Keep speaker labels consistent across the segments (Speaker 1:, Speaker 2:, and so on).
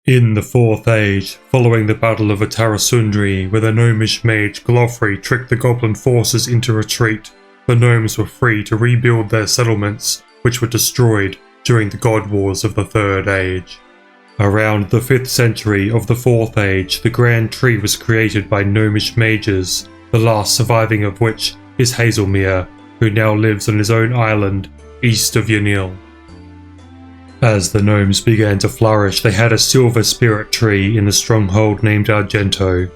Speaker 1: In the 4th Age, following the Battle of Atarasundri, where the gnomish mage Glofri tricked the goblin forces into retreat, the gnomes were free to rebuild their settlements, which were destroyed during the God Wars of the 3rd Age. Around the 5th century of the 4th Age, the Grand Tree was created by gnomish mages, the last surviving of which is Hazelmere, who now lives on his own island, east of Yanil. As the gnomes began to flourish, they had a silver spirit tree in the stronghold named Argento.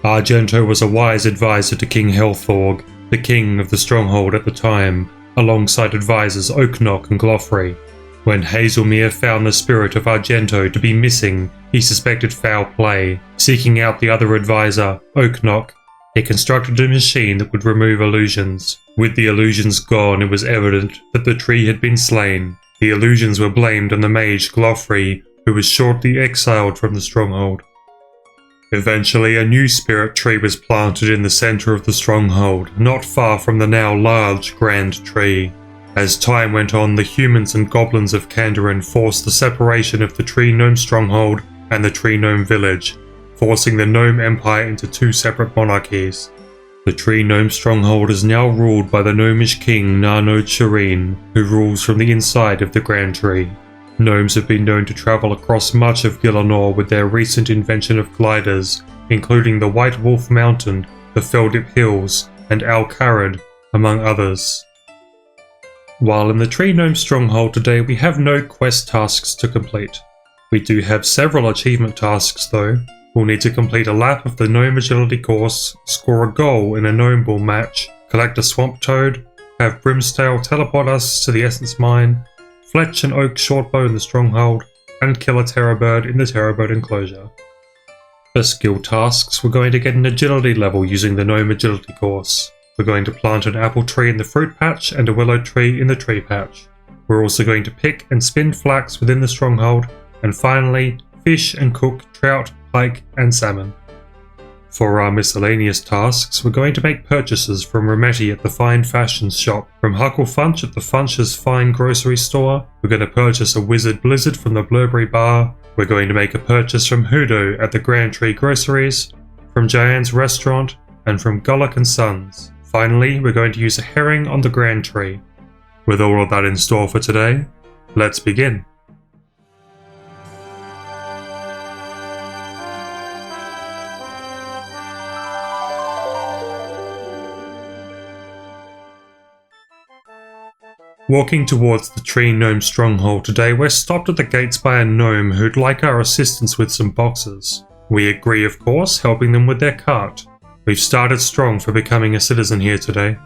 Speaker 1: Argento was a wise advisor to King Helthorg, the king of the stronghold at the time, alongside advisors Oaknock and Glofri. When Hazelmere found the spirit of Argento to be missing, he suspected foul play. Seeking out the other advisor, Oaknock, he constructed a machine that would remove illusions. With the illusions gone, it was evident that the tree had been slain. The illusions were blamed on the mage Glofri, who was shortly exiled from the stronghold. Eventually, a new spirit tree was planted in the center of the stronghold, not far from the now large Grand Tree. As time went on, the humans and goblins of Kandarin forced the separation of the Tree Gnome Stronghold and the Tree Gnome Village, forcing the Gnome Empire into two separate monarchies. The Tree Gnome Stronghold is now ruled by the gnomish king Narno Shireen, who rules from the inside of the Grand Tree. Gnomes have been known to travel across much of Gielinor with their recent invention of gliders, including the White Wolf Mountain, the Feldip Hills, and Al Kharid, among others. While in the Tree Gnome Stronghold today, we have no quest tasks to complete. We do have several achievement tasks though. We'll need to complete a lap of the Gnome Agility course, score a goal in a Gnome Ball match, collect a Swamp Toad, have Brimstale teleport us to the Essence Mine, fletch an Oak Shortbow in the Stronghold, and kill a Terror Bird in the Terror Bird enclosure. For skill tasks, we're going to get an Agility level using the Gnome Agility course. We're going to plant an apple tree in the fruit patch and a willow tree in the tree patch. We're also going to pick and spin flax within the stronghold, and finally, fish and cook trout, pike, and salmon. For our miscellaneous tasks, we're going to make purchases from Rometti at the Fine Fashions shop, from Huckle Funch at the Funch's Fine Grocery store. We're going to purchase a Wizard Blizzard from the Blurberry Bar. We're going to make a purchase from Hudo at the Grand Tree Groceries, from Giant's Restaurant, and from Gullick and Sons. Finally, we're going to use a herring on the Grand Tree. With all of that in store for today, let's begin. Walking towards the Tree Gnome Stronghold today, we're stopped at the gates by a gnome who'd like our assistance with some boxes. We agree, of course, helping them with their cart. We've started strong for becoming a citizen here today.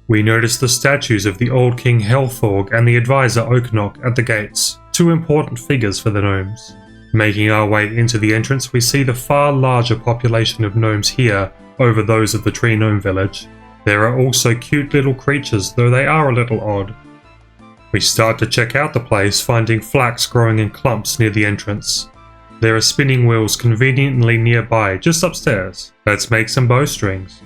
Speaker 1: We notice the statues of the old King Helthorg and the advisor Oaknock at the gates, two important figures for the gnomes. Making our way into the entrance, we see the far larger population of gnomes here over those of the Tree Gnome Village. There are also cute little creatures, though they are a little odd. We start to check out the place, finding flax growing in clumps near the entrance. There are spinning wheels conveniently nearby, just upstairs. Let's make some bowstrings.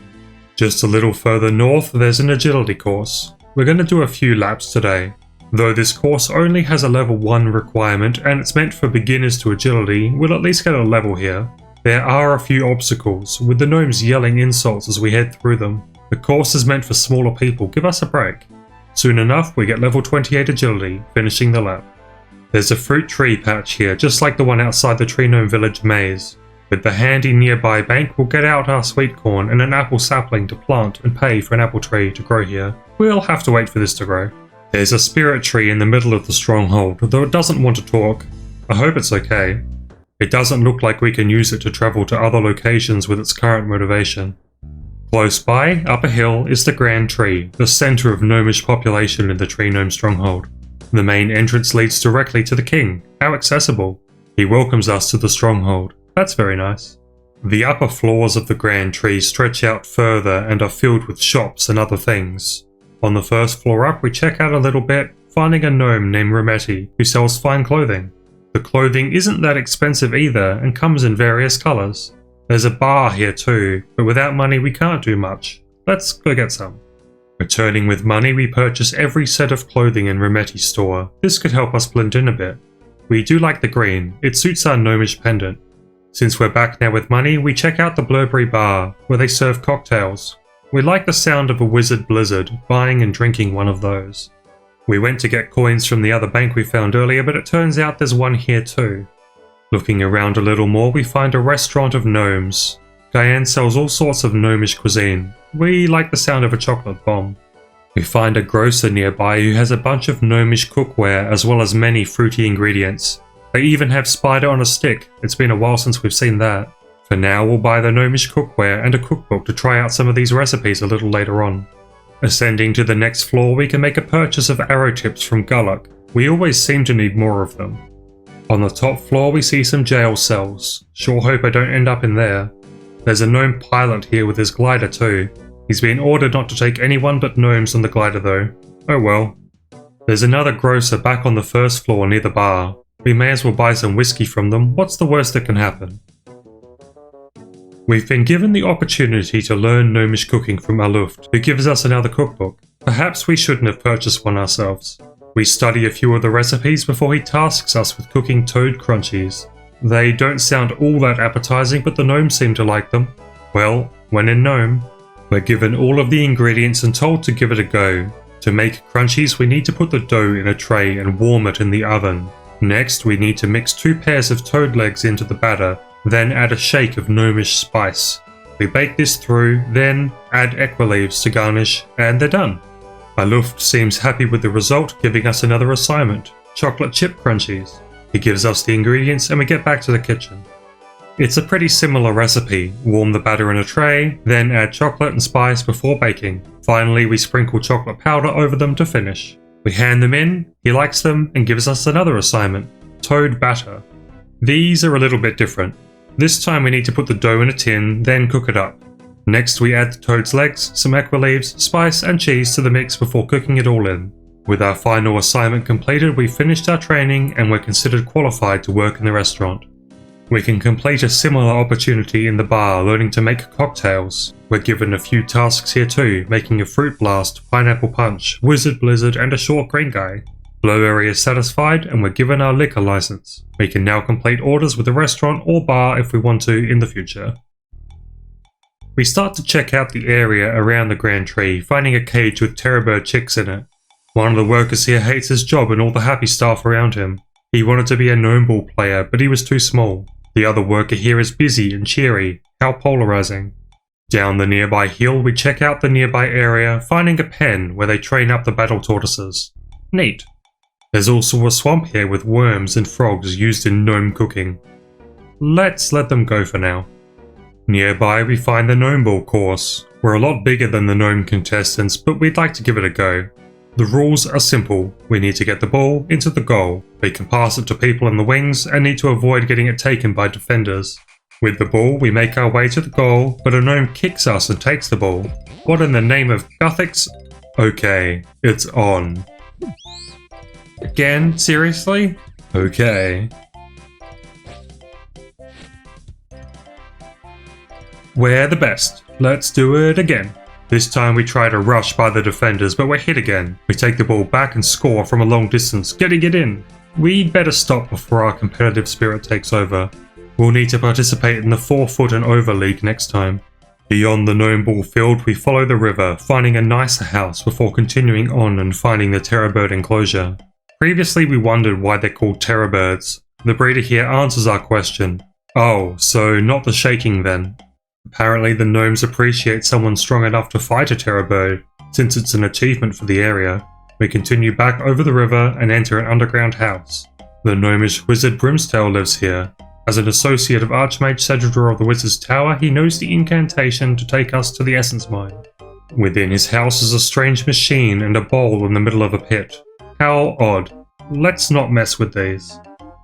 Speaker 1: Just a little further north, there's an agility course. We're going to do a few laps today. Though this course only has a level 1 requirement and it's meant for beginners to agility, we'll at least get a level here. There are a few obstacles, with the gnomes yelling insults as we head through them. The course is meant for smaller people, give us a break. Soon enough, we get level 28 agility, finishing the lap. There's a fruit tree patch here, just like the one outside the Tree Gnome Village maze. With the handy nearby bank, we'll get out our sweet corn and an apple sapling to plant and pay for an apple tree to grow here. We'll have to wait for this to grow. There's a spirit tree in the middle of the stronghold, though it doesn't want to talk. I hope it's okay. It doesn't look like we can use it to travel to other locations with its current motivation. Close by, up a hill, is the Grand Tree, the centre of gnomish population in the Tree Gnome Stronghold. The main entrance leads directly to the king. How accessible. He welcomes us to the stronghold. That's very nice. The upper floors of the Grand Tree stretch out further and are filled with shops and other things. On the first floor up, we check out a little bit, finding a gnome named Rometti, who sells fine clothing. The clothing isn't that expensive either and comes in various colours. There's a bar here too, but without money we can't do much. Let's go get some. Returning with money, we purchase every set of clothing in Rometti's store. This could help us blend in a bit. We do like the green, it suits our gnomish pendant. Since we're back now with money, we check out the Blurberry Bar, where they serve cocktails. We like the sound of a wizard blizzard, buying and drinking one of those. We went to get coins from the other bank we found earlier, but it turns out there's one here too. Looking around a little more, we find a restaurant of gnomes. Diane sells all sorts of gnomish cuisine. We like the sound of a chocolate bomb. We find a grocer nearby who has a bunch of gnomish cookware as well as many fruity ingredients. They even have spider on a stick. It's been a while since we've seen that. For now, we'll buy the gnomish cookware and a cookbook to try out some of these recipes a little later on. Ascending to the next floor, we can make a purchase of arrow tips from Gullock. We always seem to need more of them. On the top floor, we see some jail cells. Sure hope I don't end up in there. There's a gnome pilot here with his glider too. He's been ordered not to take anyone but gnomes on the glider though. Oh well. There's another grocer back on the first floor near the bar. We may as well buy some whiskey from them. What's the worst that can happen? We've been given the opportunity to learn gnomish cooking from Aluft, who gives us another cookbook. Perhaps we shouldn't have purchased one ourselves. We study a few of the recipes before he tasks us with cooking toad crunchies. They don't sound all that appetizing, but the gnomes seem to like them. Well, when in Gnome, we're given all of the ingredients and told to give it a go. To make crunchies, we need to put the dough in a tray and warm it in the oven. Next, we need to mix 2 pairs of toad legs into the batter, then add a shake of gnomish spice. We bake this through, then add equa leaves to garnish, and they're done. Aluft seems happy with the result, giving us another assignment, chocolate chip crunchies. He gives us the ingredients and we get back to the kitchen. It's a pretty similar recipe. Warm the batter in a tray, then add chocolate and spice before baking. Finally, we sprinkle chocolate powder over them to finish. We hand them in, he likes them, and gives us another assignment, toad batter. These are a little bit different. This time we need to put the dough in a tin, then cook it up. Next we add the toad's legs, some equa leaves, spice and cheese to the mix before cooking it all in. With our final assignment completed, we finished our training and we're considered qualified to work in the restaurant. We can complete a similar opportunity in the bar, learning to make cocktails. We're given a few tasks here too, making a fruit blast, pineapple punch, wizard blizzard and a short green guy. Blowberry is satisfied and we're given our liquor license. We can now complete orders with the restaurant or bar if we want to in the future. We start to check out the area around the Grand Tree, finding a cage with terrorbird chicks in it. One of the workers here hates his job and all the happy staff around him. He wanted to be a gnome ball player, but he was too small. The other worker here is busy and cheery. How polarizing. Down the nearby hill, we check out the nearby area, finding a pen where they train up the battle tortoises. Neat. There's also a swamp here with worms and frogs used in gnome cooking. Let's let them go for now. Nearby, we find the gnome ball course. We're a lot bigger than the gnome contestants, but we'd like to give it a go. The rules are simple. We need to get the ball into the goal. We can pass it to people in the wings and need to avoid getting it taken by defenders. With the ball, we make our way to the goal, but a gnome kicks us and takes the ball. What in the name of Gothics? Okay, it's on. Again? Seriously? Okay. We're the best. Let's do it again. This time we try to rush by the defenders, but we're hit again. We take the ball back and score from a long distance, getting it in. We'd better stop before our competitive spirit takes over. We'll need to participate in the 4-foot and over league next time. Beyond the gnome ball field, we follow the river, finding a nicer house before continuing on and finding the terrorbird enclosure. Previously we wondered why they're called terrorbirds. The breeder here answers our question. Oh, so not the shaking then. Apparently the gnomes appreciate someone strong enough to fight a terrorbird, since it's an achievement for the area. We continue back over the river and enter an underground house. The gnomish wizard Brimstail lives here. As an associate of Archmage Sedgeldor of the Wizard's Tower, he knows the incantation to take us to the Essence Mine. Within his house is a strange machine and a bowl in the middle of a pit. How odd. Let's not mess with these.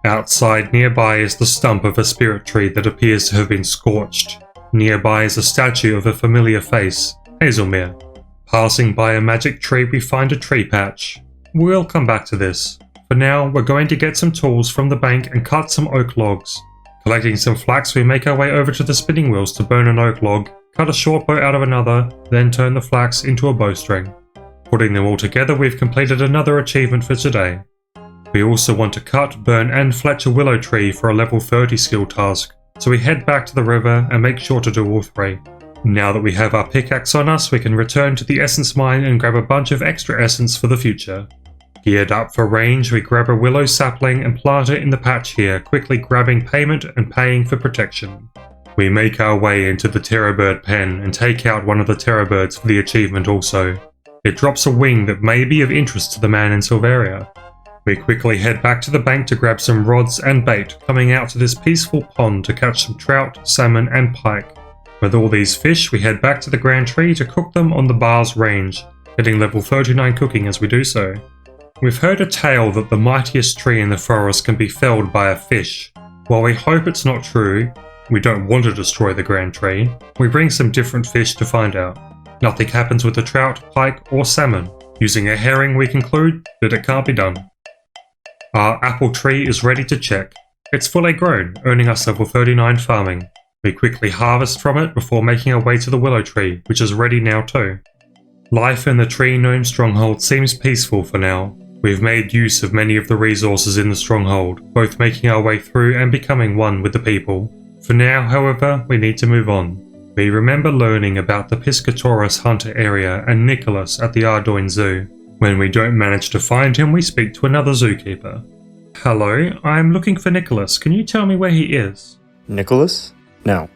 Speaker 1: Outside nearby is the stump of a spirit tree that appears to have been scorched. Nearby is a statue of a familiar face, Hazelmere. Passing by a magic tree, we find a tree patch. We'll come back to this. For now, we're going to get some tools from the bank and cut some oak logs. Collecting some flax, we make our way over to the spinning wheels to burn an oak log, cut a short bow out of another, then turn the flax into a bowstring. Putting them all together, we've completed another achievement for today. We also want to cut, burn and fletch a willow tree for a level 30 skill task, so we head back to the river and make sure to do all 3. Now that we have our pickaxe on us, we can return to the essence mine and grab a bunch of extra essence for the future. Geared up for range, we grab a willow sapling and plant it in the patch here, quickly grabbing payment and paying for protection. We make our way into the terror bird pen and take out one of the terror birds for the achievement also. It drops a wing that may be of interest to the man in Silveria. We quickly head back to the bank to grab some rods and bait, coming out to this peaceful pond to catch some trout, salmon and pike. With all these fish, we head back to the Grand Tree to cook them on the bar's range, getting level 39 cooking as we do so. We've heard a tale that the mightiest tree in the forest can be felled by a fish. While we hope it's not true, we don't want to destroy the Grand Tree, we bring some different fish to find out. Nothing happens with the trout, pike or salmon. Using a herring, we conclude that it can't be done. Our apple tree is ready to check. It's fully grown, earning us level 39 farming. We quickly harvest from it before making our way to the willow tree, which is ready now too. Life in the Tree Gnome Stronghold seems peaceful for now. We've made use of many of the resources in the stronghold, both making our way through and becoming one with the people. For now, however, we need to move on. We remember learning about the Piscatoris Hunter area and Nicholas at the Ardoin Zoo. When we don't manage to find him, we speak to another zookeeper. Hello, I'm looking for Nicholas. Can you tell me where he is?
Speaker 2: Nicholas? No.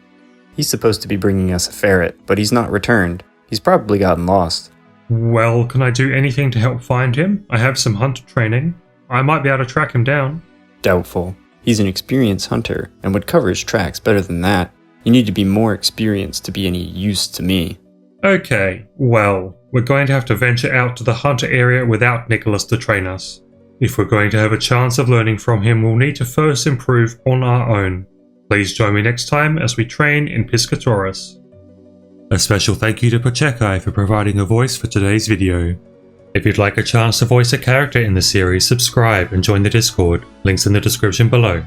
Speaker 2: He's supposed to be bringing us a ferret, but he's not returned. He's probably gotten lost.
Speaker 1: Well, can I do anything to help find him? I have some hunter training. I might be able to track him down.
Speaker 2: Doubtful. He's an experienced hunter, and would cover his tracks better than that. You need to be more experienced to be any use to me.
Speaker 1: Okay, well, we're going to have to venture out to the hunter area without Nicholas to train us. If we're going to have a chance of learning from him, we'll need to first improve on our own. Please join me next time as we train in Piscatoris. A special thank you to Pochekai for providing a voice for today's video. If you'd like a chance to voice a character in the series, subscribe and join the Discord. Links in the description below.